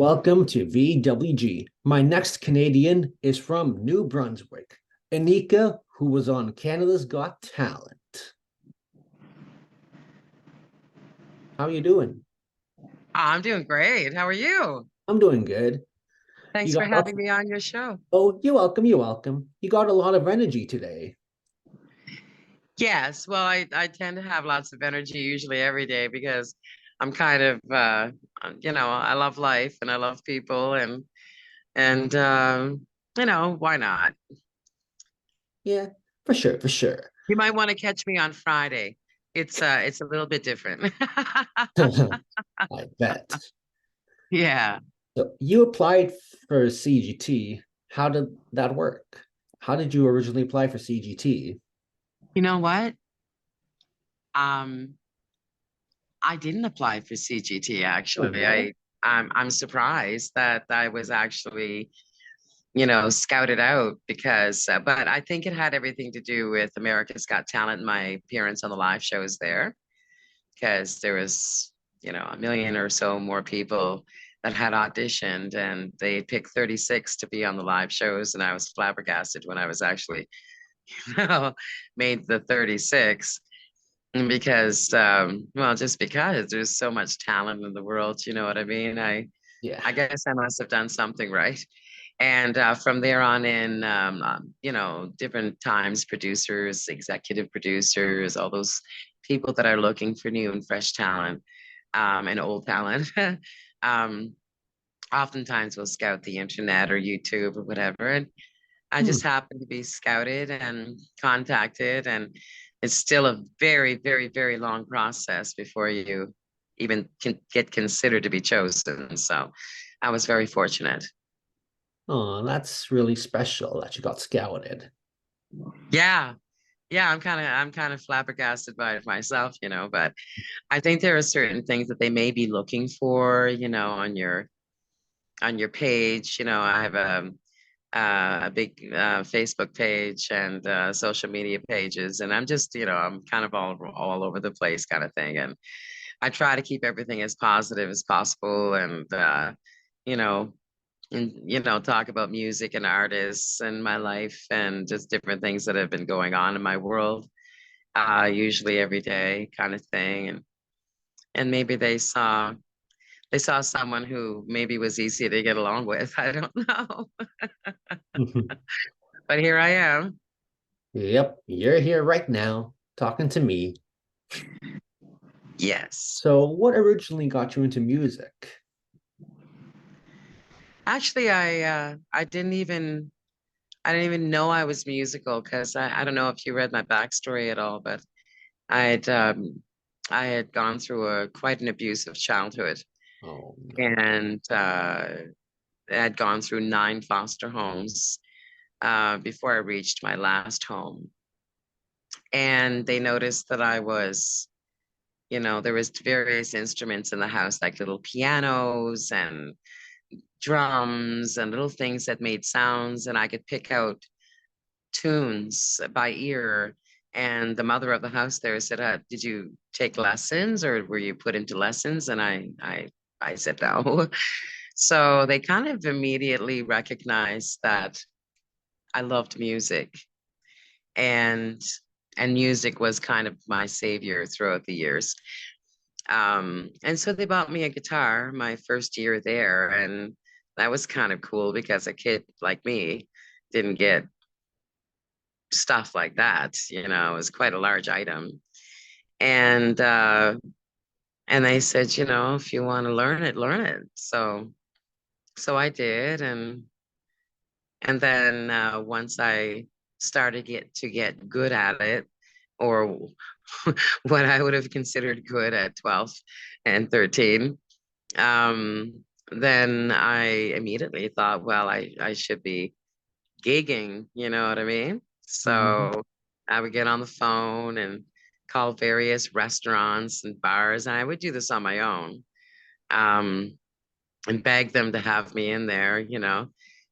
Welcome to VWG. My next Canadian is from New Brunswick, Anika, who was on Canada's Got Talent. How are you doing? I'm doing great. How are you? I'm doing good. You Thanks got for lots. having me on your show. Oh, you're welcome. You're welcome. You got a lot of energy today. Yes, well, I tend to have lots of energy usually every day because I'm kind of I love life and I love people and why not? Yeah, for sure, for sure. You might want to catch me on Friday. It's a little bit different. I bet. Yeah. So you applied for CGT. How did that work? How did you originally apply for CGT? You know what? Um, I didn't apply for CGT Oh actually. no. I'm surprised that I was actually scouted out but I think it had everything to do with America's Got Talent, my appearance on the live shows there, because there was, a million or so more people that had auditioned and they picked 36 to be on the live shows. And I was flabbergasted when I was actually, you know, made the 36 just because there's so much talent in the world. You know what I mean? Yeah. I guess I must have done something right. And from there on in, different times, producers, executive producers, all those people that are looking for new and fresh talent and old talent, um, oftentimes will scout the internet or YouTube or whatever. And I Hmm. just happened to be scouted and contacted. And it's still a very, very, very long process before you even can get considered to be chosen. So I was very fortunate. Oh, that's really special that you got scouted. Yeah. Yeah, I'm kind of flabbergasted by it myself, but I think there are certain things that they may be looking for, on your page. I have a big Facebook page and social media pages, and I'm kind of all over the place kind of thing. And I try to keep everything as positive as possible and you know, talk about music and artists and my life and just different things that have been going on in my world, usually every day kind of thing. And maybe they saw someone who maybe was easy to get along with. I don't know. But here I am. Yep, you're here right now talking to me. Yes. So, what originally got you into music? Actually, I didn't even know I was musical because I don't know if you read my backstory at all, but I had um, I had gone through a quite an abusive childhood, Oh no. and I had gone through 9 foster homes before I reached my last home. And they noticed that there was various instruments in the house, like little pianos and drums and little things that made sounds, and I could pick out tunes by ear. And the mother of the house there said, "Did you take lessons, or were you put into lessons?" And I said no. So they kind of immediately recognized that I loved music, and and music was kind of my savior throughout the years. And so they bought me a guitar my first year there, and that was kind of cool because a kid like me didn't get stuff like that. It was quite a large item. And and they said, if you want to learn it, learn it. So I did, and then once I started to get good at it, or what I would have considered good at 12 and 13, then I immediately thought, well, I should be gigging, you know what I mean? Mhm. So I would get on the phone and call various restaurants and bars, and I would do this on my own, um, and beg them to have me in there.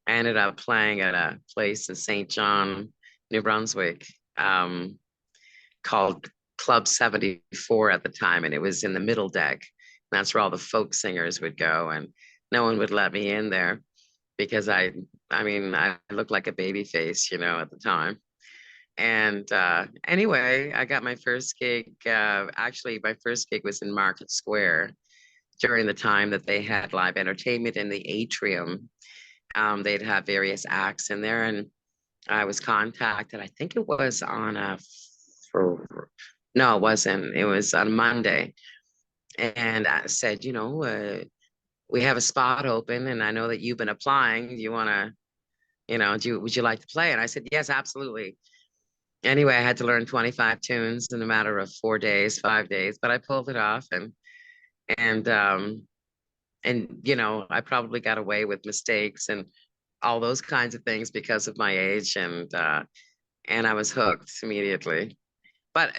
I ended up playing at a place in St. John, New Brunswick, called Club 74 at the time, and it was in the middle deck. That's where all the folk singers would go. And no one would let me in there because I mean, I looked like a baby face, at the time. And anyway, I got my first gig. Actually, my first gig was in Market Square during the time that they had live entertainment in the atrium. They'd have various acts in there, and I was contacted. I think it was on a for no, it wasn't. It was on Monday, and I said, we have a spot open, and I know that you've been applying. Do you want to, would you like to play? And I said, yes, absolutely. Anyway, I had to learn 25 tunes in a matter of 4 days, 5 days, but I pulled it off, and I probably got away with mistakes and all those kinds of things because of my age, and I was hooked immediately. But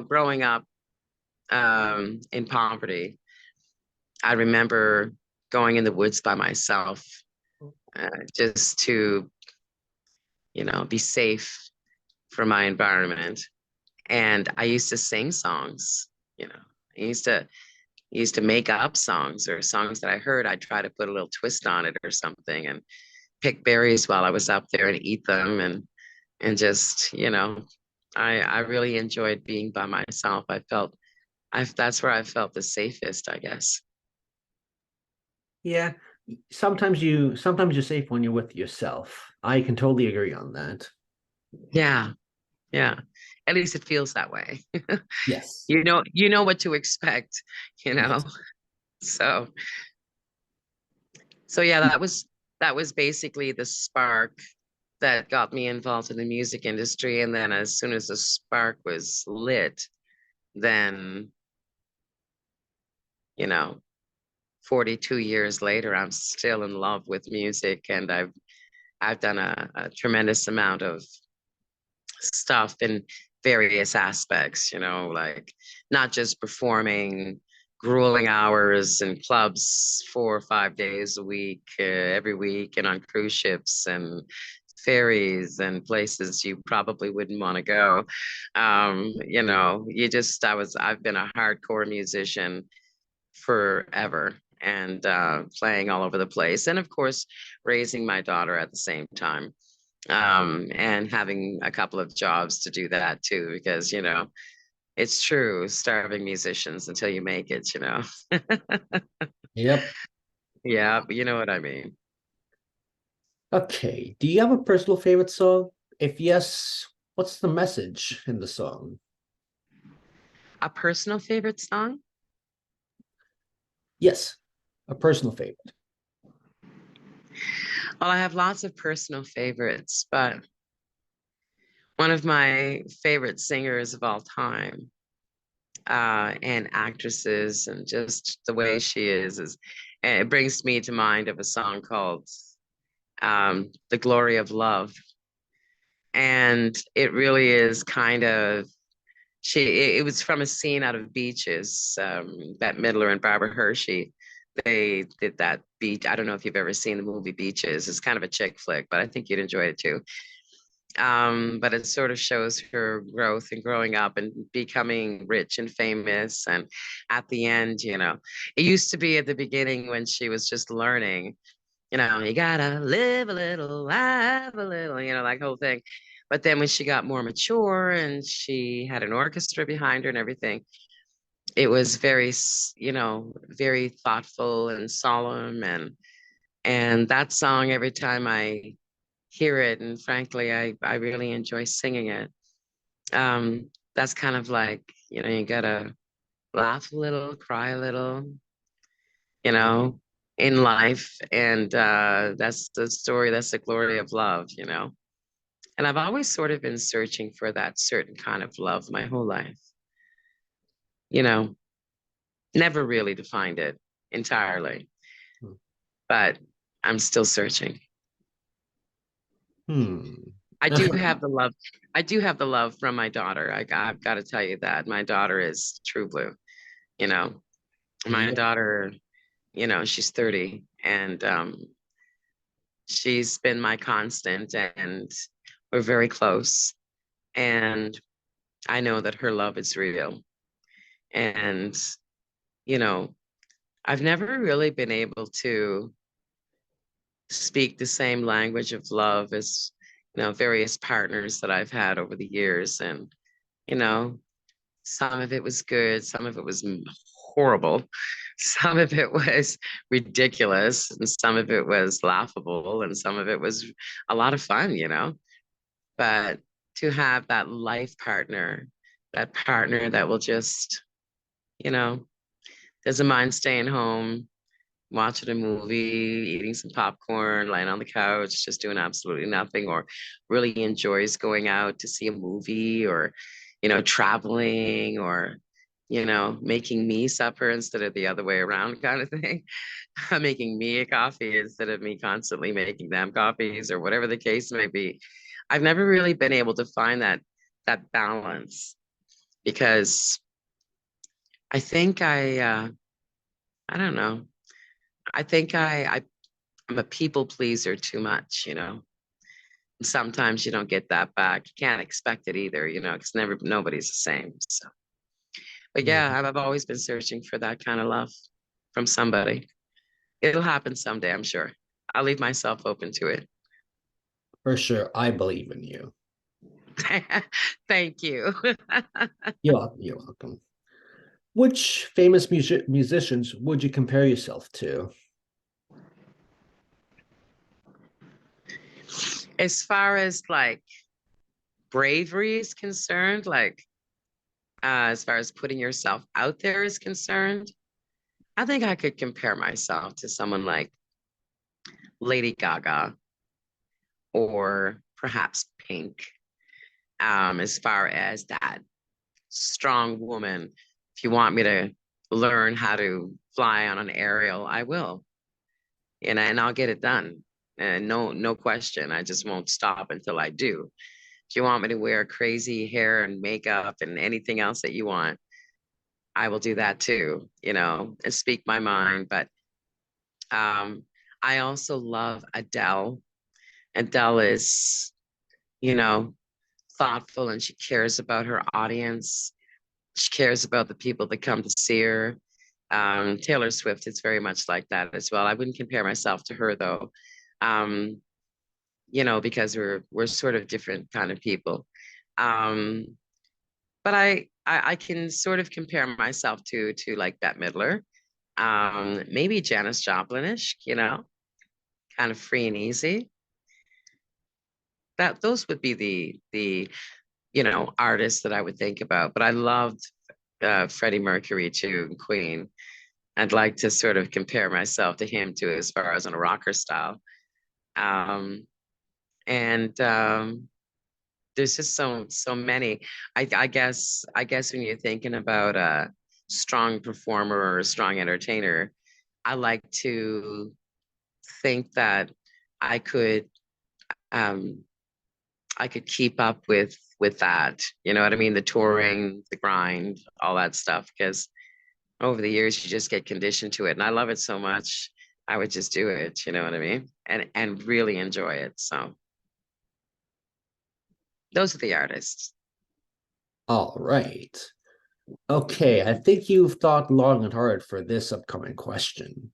growing up in poverty, I remember going in the woods by myself, just to be safe for my environment. And I used to sing songs. You know, I used to make up songs or songs that I heard. I'd try to put a little twist on it or something, and pick berries while I was up there and eat them, and just I really enjoyed being by myself. That's where I felt the safest, I guess. Yeah, sometimes you're safe when you're with yourself. I can totally agree on that. Yeah, yeah. At least it feels that way. Yes. You know what to expect, you know. Yes. So so yeah, that was basically the spark that got me involved in the music industry. And then as soon as the spark was lit, then, you know, 42 years later, I'm still in love with music, and I've done a tremendous amount of stuff in various aspects, like not just performing grueling hours in clubs 4 or 5 days a week, every week, and on cruise ships and ferries and places you probably wouldn't want to go. I've been a hardcore musician forever, and playing all over the place. And of course, raising my daughter at the same time, and having a couple of jobs to do that too, because, it's true, starving musicians until you make it. Yep. Yeah, but you know what I mean. Okay. Do you have a personal favorite song? If yes, what's the message in the song? A personal favorite song? Yes, a personal favorite. Well, I have lots of personal favorites, but one of my favorite singers of all time, and actresses, and just the way she is, and it brings me to mind of a song called The Glory of Love. And it really is kind of, it was from a scene out of Beaches. Bette Midler and Barbara Hershey, they did that beach. I don't know if you've ever seen the movie Beaches. It's kind of a chick flick, but I think you'd enjoy it too. But it sort of shows her growth and growing up and becoming rich and famous. And at the end, it used to be at the beginning when she was just learning, you gotta live a little, laugh a little, that whole thing. But then when she got more mature and she had an orchestra behind her and everything, it was very, very thoughtful and solemn. And that song, every time I hear it, and frankly, I really enjoy singing it. That's kind of like, you gotta laugh a little, cry a little, you know, in life. And that's the story, that's the glory of love. And I've always sort of been searching for that certain kind of love my whole life, you know, never really defined it entirely, but I'm still searching. Hmm. I do have the love. I do have the love from my daughter. I've got to tell you that my daughter is true blue. You know, my Yep. daughter, she's 30, and she's been my constant, and we're very close. And I know that her love is real. And, you know, I've never really been able to speak the same language of love as, various partners that I've had over the years. And, you know, some of it was good, some of it was horrible, some of it was ridiculous, and some of it was laughable, and some of it was a lot of fun. But to have that life partner, that partner that will just, you know, doesn't mind staying home, watching a movie, eating some popcorn, lying on the couch, just doing absolutely nothing, or really enjoys going out to see a movie or, traveling or, making me supper instead of the other way around kind of thing. Making me a coffee instead of me constantly making them coffees or whatever the case may be. I've never really been able to find that balance because I think I don't know. I think I'm a people pleaser too much. Sometimes you don't get that back. You can't expect it either, because nobody's the same. So, but Yeah, yeah, I've always been searching for that kind of love from somebody. It'll happen someday, I'm sure. I'll leave myself open to it. for sure. I believe in you. Thank you. You're welcome. Which famous musicians would you compare yourself to? As far as like bravery is concerned, like as far as putting yourself out there is concerned, I think I could compare myself to someone like Lady Gaga or perhaps Pink, as far as that strong woman. If you want me to learn how to fly on an aerial, I will, and I'll get it done. And no question. I just won't stop until I do. If you want me to wear crazy hair and makeup and anything else that you want, I will do that too, and speak my mind. But um, I also love Adele. Adele is, you know, thoughtful and she cares about her audience. She cares about the people that come to see her. Taylor Swift is very much like that as well. I wouldn't compare myself to her though, um, because we're sort of different kind of people. Um, but I can sort of compare myself to like Bette Midler, maybe Janis Joplin-ish, kind of free and easy. That those would be the artists that I would think about. But I loved Freddie Mercury too, and Queen. I'd like to sort of compare myself to him too, as far as on a rocker style. Um, and there's just so many. I guess when you're thinking about a strong performer or a strong entertainer, I like to think that I could um, I could keep up with that. You know what I mean? The touring, the grind, all that stuff. Because over the years, you just get conditioned to it, and I love it so much. I would just do it. You know what I mean? And really enjoy it. So those are the artists. All right. Okay, I think you've thought long and hard for this upcoming question.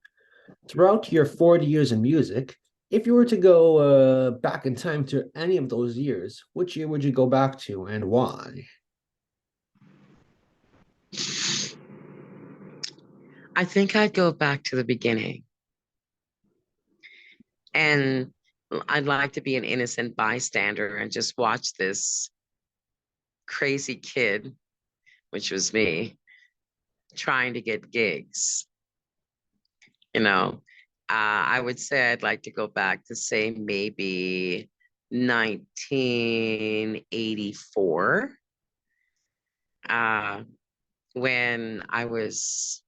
Throughout your 40 years in music, if you were to go back in time to any of those years, which year would you go back to and why? I think I'd go back to the beginning, and I'd like to be an innocent bystander and just watch this crazy kid, which was me, trying to get gigs. You know, I would say I'd like to go back to say maybe 1984, uh, when I was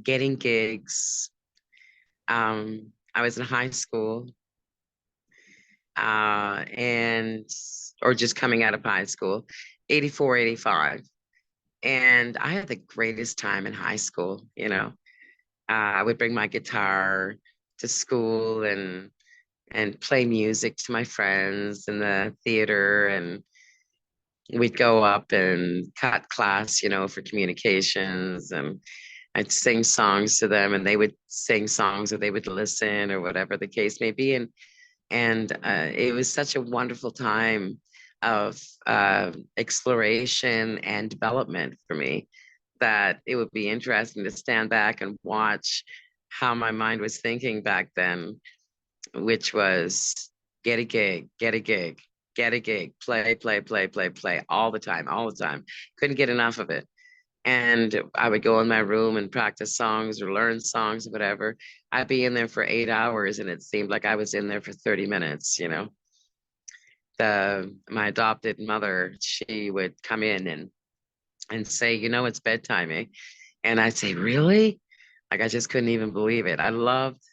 getting gigs. I was in high school, and or just coming out of high school, 84, 85. And I had the greatest time in high school. I would bring my guitar to school and play music to my friends in the theater, and we'd go up and cut class for communications, and I'd sing songs to them and they would sing songs or they would listen or whatever the case may be. And it was such a wonderful time of exploration and development for me that it would be interesting to stand back and watch how my mind was thinking back then, which was get a gig, get a gig, get a gig, play, play, play, play, play all the time, all the time. Couldn't get enough of it. And I would go in my room and practice songs or learn songs or whatever. I'd be in there for 8 hours and it seemed like I was in there for 30 minutes, you know. My adopted mother, she would come in and say, you know, it's bedtime, eh? And I'd say, really? Like I just couldn't even believe it. I loved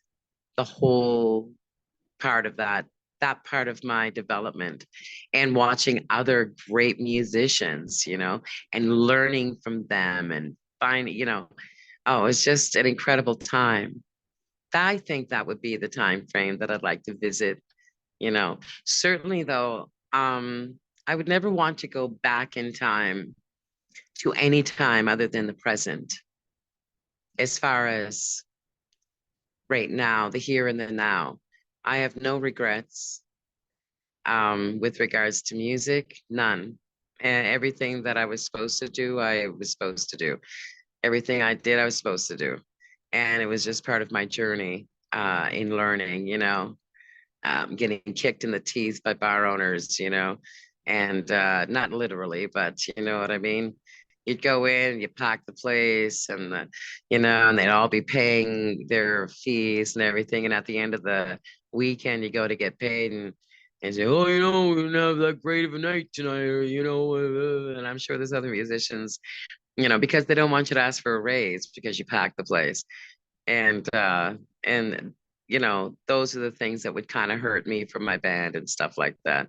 the whole part of that part of my development and watching other great musicians, you know, and learning from them and finding, you know, oh, it's just an incredible time. I think that would be the time frame that I'd like to visit, you know. Certainly though, I would never want to go back in time to any time other than the present as far as right now, the here and the now. I have no regrets with regards to music, none. And everything that I was supposed to do, I was supposed to do. Everything I did, I was supposed to do. And it was just part of my journey in learning, you know, getting kicked in the teeth by bar owners, you know, and not literally, but you know what I mean? You'd go in, you pack the place, and you know, and they'd all be paying their fees and everything. And at the end of the weekend, you go to get paid, and say, "Oh, you know, we didn't have that great of a night tonight," or you know, and I'm sure there's other musicians, you know, because they don't want you to ask for a raise because you packed the place, and you know, those are the things that would kind of hurt me from my band and stuff like that.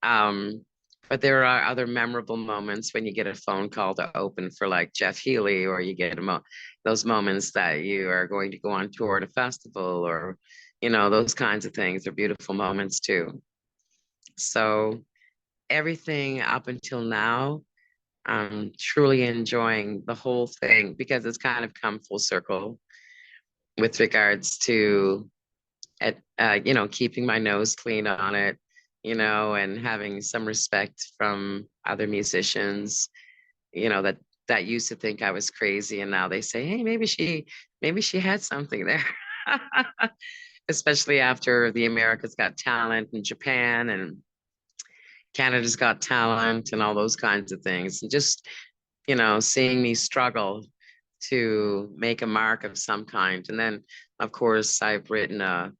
Um, but there are other memorable moments when you get a phone call to open for like Jeff Healey, or you get those moments that you are going to go on tour at a festival, or you know, those kinds of things are beautiful moments too. So everything up until now, I'm truly enjoying the whole thing because it's kind of come full circle with regards to you know, keeping my nose clean on it, you know, and having some respect from other musicians, you know, that used to think I was crazy, and now they say, hey, maybe she had something there. Especially after the America's Got Talent in Japan and Canada's Got Talent and all those kinds of things. And just, you know, seeing me struggle to make a mark of some kind. And then, of course, I've written a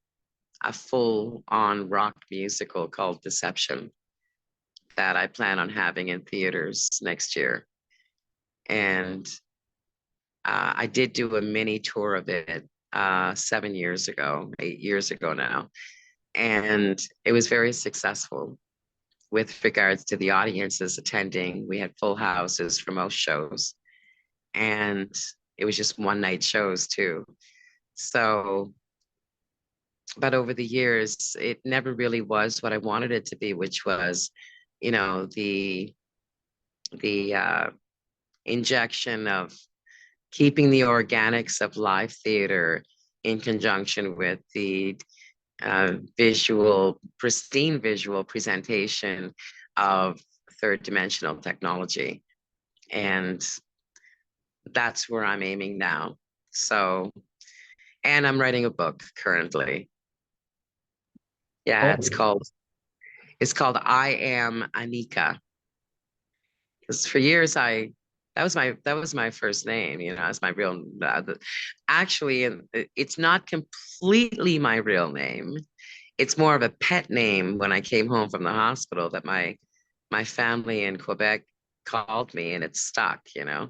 full on rock musical called Deception that I plan on having in theaters next year. And I did do a mini tour of it 7 years ago, 8 years ago now. And it was very successful with regards to the audiences attending. We had full houses for most shows. And it was just one night shows too. So, but over the years, it never really was what I wanted it to be, which was, you know, the injection of keeping the organics of live theater in conjunction with the pristine visual presentation of third dimensional technology. And that's where I'm aiming now. So, and I'm writing a book currently. Yeah, Oh, it's called I Am Anica. Because for years that was my first name, you know, it's my real actually it's not completely my real name. It's more of a pet name when I came home from the hospital that my family in Quebec called me and it stuck, you know.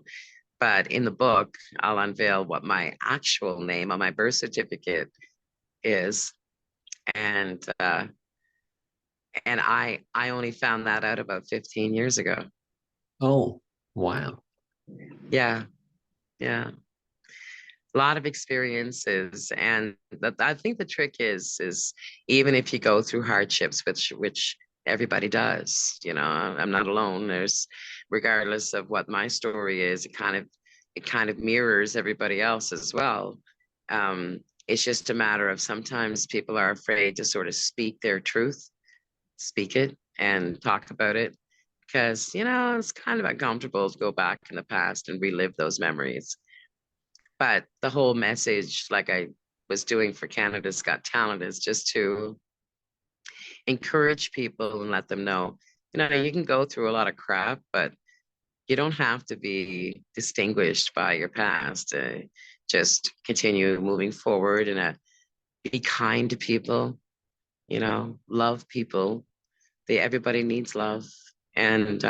But in the book, I'll unveil what my actual name on my birth certificate is. And I only found that out about 15 years ago. oh, wow. Yeah, yeah. A lot of experiences, and I think the trick is even if you go through hardships, which everybody does, you know, I'm not alone. There's, regardless of what my story is, it kind of it kind of mirrors everybody else as well. It's just a matter of sometimes people are afraid to sort of speak their truth, speak it and talk about it because, it's kind of uncomfortable to go back in the past and relive those memories. But the whole message, like I was doing for Canada's Got Talent, is just to encourage people and let them know, you can go through a lot of crap, but you don't have to be distinguished by your past. Just continue moving forward and be kind to people, love people. Everybody needs love, and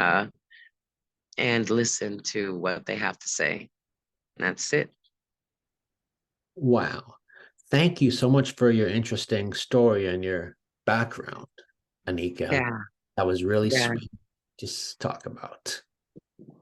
listen to what they have to say. And that's it. Wow. Thank you so much for your interesting story and your background, Anika. Yeah, That was really yeah. sweet to talk about.